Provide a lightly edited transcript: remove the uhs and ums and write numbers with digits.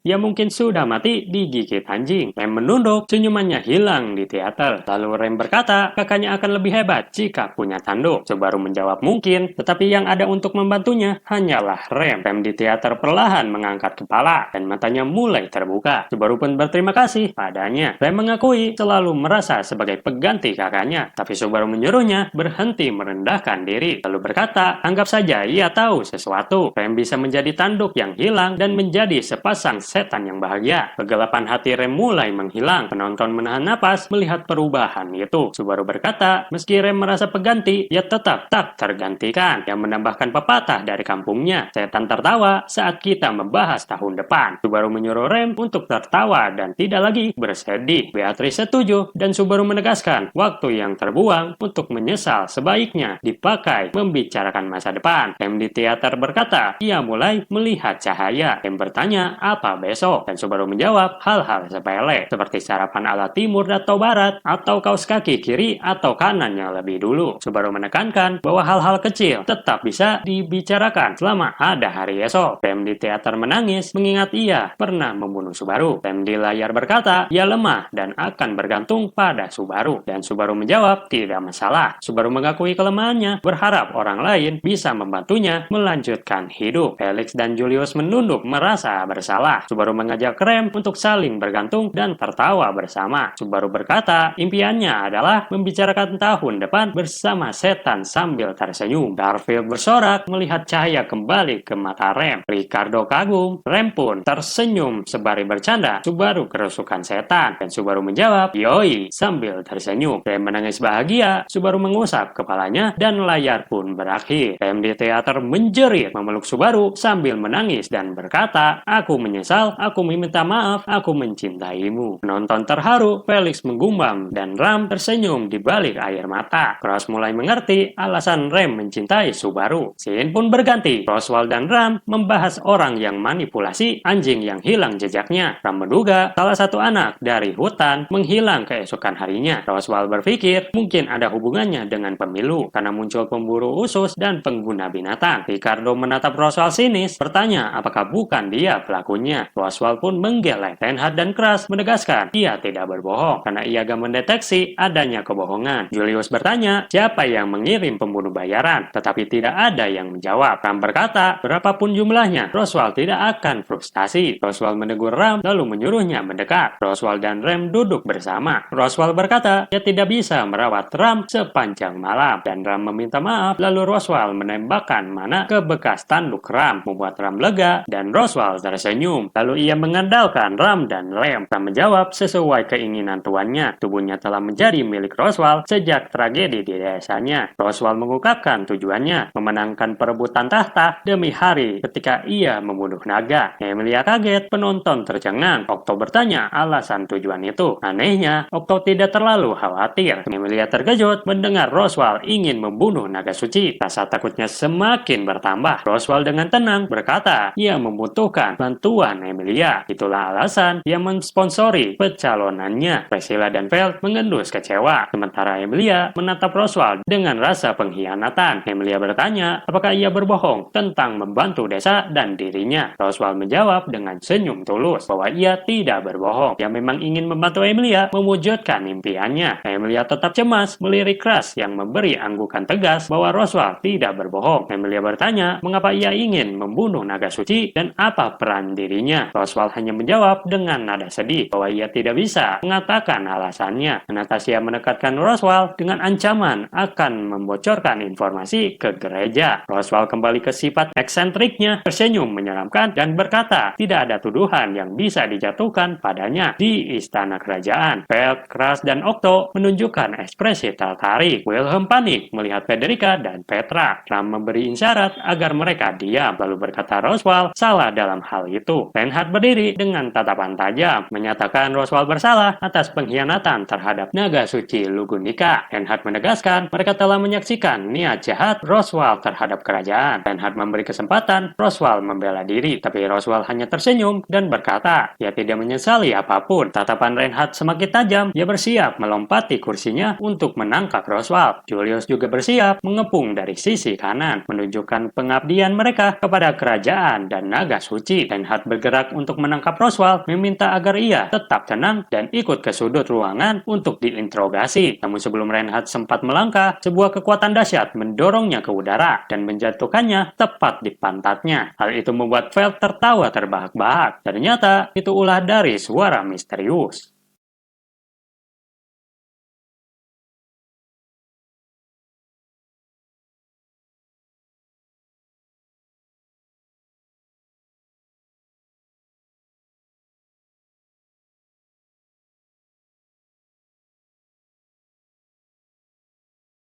Ia mungkin sudah mati digigit anjing. Rem menunduk, senyumannya hilang di teater. Lalu Rem berkata, kakaknya akan lebih hebat jika punya tanduk. Subaru menjawab mungkin, tetapi yang ada untuk membantunya hanyalah Rem. Rem di teater perlahan mengangkat kepala dan matanya mulai terbuka. Subaru pun berterima kasih padanya. Rem mengakui selalu merasa sebagai pengganti kakaknya, tapi Subaru menyuruhnya berhenti merendahkan diri. Lalu berkata, anggap saja ia tahu sesuatu. Rem bisa menjadi tanduk yang hilang dan menjadi sepasang setan yang bahagia. Kegelapan hati Rem mulai menghilang. Penonton menahan napas melihat perubahan itu. Subaru berkata, meski Rem merasa pengganti, ia tetap tak tergantikan. Yang menambahkan pepatah dari kampungnya, setan tertawa saat kita membahas tahun depan. Subaru menyuruh Rem untuk tertawa dan tidak lagi bersedih. Beatrice setuju dan Subaru menegaskan waktu yang terbuang untuk menyesal sebaiknya dipakai membicarakan masa depan. Rem di teater berkata, ia mulai melihat cahaya. Rem bertanya, apa besok? Dan Subaru menjawab hal-hal sepele, seperti sarapan ala timur atau barat, atau kaos kaki kiri atau kanannya lebih dulu. Subaru menekankan bahwa hal-hal kecil tetap bisa dibicarakan selama ada hari esok. Rem di teater menangis mengingat ia pernah membunuh Subaru. Rem di layar berkata, ia lemah dan akan bergantung pada Subaru. Dan Subaru menjawab, tidak masalah. Subaru mengakui kelemahannya, berharap orang lain bisa membantunya melanjutkan hidup. Felix dan Julius menunduk merasa bersalah. Subaru mengajak Rem untuk saling bergantung dan tertawa bersama. Subaru berkata, impiannya adalah membicarakan tahun depan bersama setan sambil tersenyum. Garfield bersorak melihat cahaya kembali ke mata Rem. Ricardo kagum. Rem pun tersenyum sebari bercanda. Subaru kerusukan setan. Dan Subaru menjawab, yoi, sambil tersenyum. Rem menangis bahagia. Subaru mengusap kepalanya dan layar pun berakhir. Rem di teater menjerit memeluk Subaru sambil menangis dan berkata, aku menyesal, aku meminta maaf, aku mencintaimu. Penonton terharu, Felix menggumam dan Ram tersenyum di balik air mata. Cross mulai mengerti alasan Rem mencintai Subaru. Scene pun berganti. Roswell dan Ram membahas orang yang manipulasi anjing yang hilang jejaknya. Ram menduga salah satu anak dari hutan menghilang keesokan harinya. Roswell berpikir mungkin ada hubungannya dengan pemilu karena muncul pemburu usus dan pengguna binatang. Ricardo menatap Roswell sinis, bertanya apakah bukan dia pelakunya. Roswell pun menggeleng. Reinhardt dan Kras menegaskan ia tidak berbohong karena ia gak mendeteksi adanya kebohongan. Julius bertanya siapa yang mengirim pembunuh bayaran, tetapi tidak ada yang menjawab. Ram berkata berapapun jumlahnya, Roswell tidak akan frustasi. Roswell menegur Ram lalu menyuruhnya mendekat. Roswell dan Rem duduk bersama. Roswell berkata ia tidak bisa merawat Ram sepanjang malam dan Ram meminta maaf. Lalu Roswell menembakkan mana ke bekas tanduk Ram, membuat Ram lega dan Roswell tersenyum. Lalu ia mengandalkan Ram dan Lem. Ram menjawab sesuai keinginan tuannya. Tubuhnya telah menjadi milik Roswell sejak tragedi di desanya. Roswell mengungkapkan tujuannya memenangkan perebutan tahta demi hari ketika ia membunuh naga. Emilia kaget, penonton tercengang. Okto bertanya alasan tujuan itu. Anehnya, Okto tidak terlalu khawatir. Emilia terkejut mendengar Roswell ingin membunuh naga suci. Rasa takutnya semakin bertambah. Roswell dengan tenang berkata, ia membutuhkan bantuan Emilia. Itulah alasan ia mensponsori pencalonannya. Priscilla dan Vel mengendus kecewa. Sementara Emilia menatap Roswell dengan rasa pengkhianatan. Emilia bertanya, apakah ia berbohong tentang membantu desa dan dirinya. Roswell menjawab dengan senyum tulus bahwa ia tidak berbohong. Ia memang ingin membantu Emilia mewujudkan impiannya. Emilia tetap cemas melirik Kras yang memberi anggukan tegas bahwa Roswell tidak berbohong. Emilia bertanya mengapa ia ingin membunuh naga suci dan apa peran dirinya. Roswell hanya menjawab dengan nada sedih bahwa ia tidak bisa mengatakan alasannya. Anastasia menekatkan Roswell dengan ancaman akan membocorkan informasi ke gereja. Roswell kembali ke sifat eksentriknya, tersenyum menyeramkan dan berkata tidak ada tuduhan yang bisa dijatuhkan padanya di istana kerajaan. Feld, Kras, dan Okto menunjukkan ekspresi tertarik. Wilhelm panik melihat Federica dan Petra. Ram memberi isyarat agar mereka diam, lalu berkata Roswell salah dalam hal itu. Reinhardt berdiri dengan tatapan tajam, menyatakan Roswell bersalah atas pengkhianatan terhadap naga suci Lugunika. Reinhardt menegaskan mereka telah menyaksikan niat jahat Roswell terhadap kerajaan. Reinhardt memberi kesempatan Roswell membela diri, tapi Roswell hanya tersenyum dan berkata ia tidak menyesali apapun. Tatapan Reinhardt semakin tajam, ia bersiap melompati kursinya untuk menangkap Roswell. Julius juga bersiap mengepung dari sisi kanan, menunjukkan pengabdian mereka kepada kerajaan dan naga suci. Reinhardt bergerak bergerak untuk menangkap Roswell, meminta agar ia tetap tenang dan ikut ke sudut ruangan untuk diinterogasi. Namun sebelum Reinhardt sempat melangkah, sebuah kekuatan dahsyat mendorongnya ke udara dan menjatuhkannya tepat di pantatnya. Hal itu membuat Feld tertawa terbahak-bahak. Ternyata itu ulah dari suara misterius.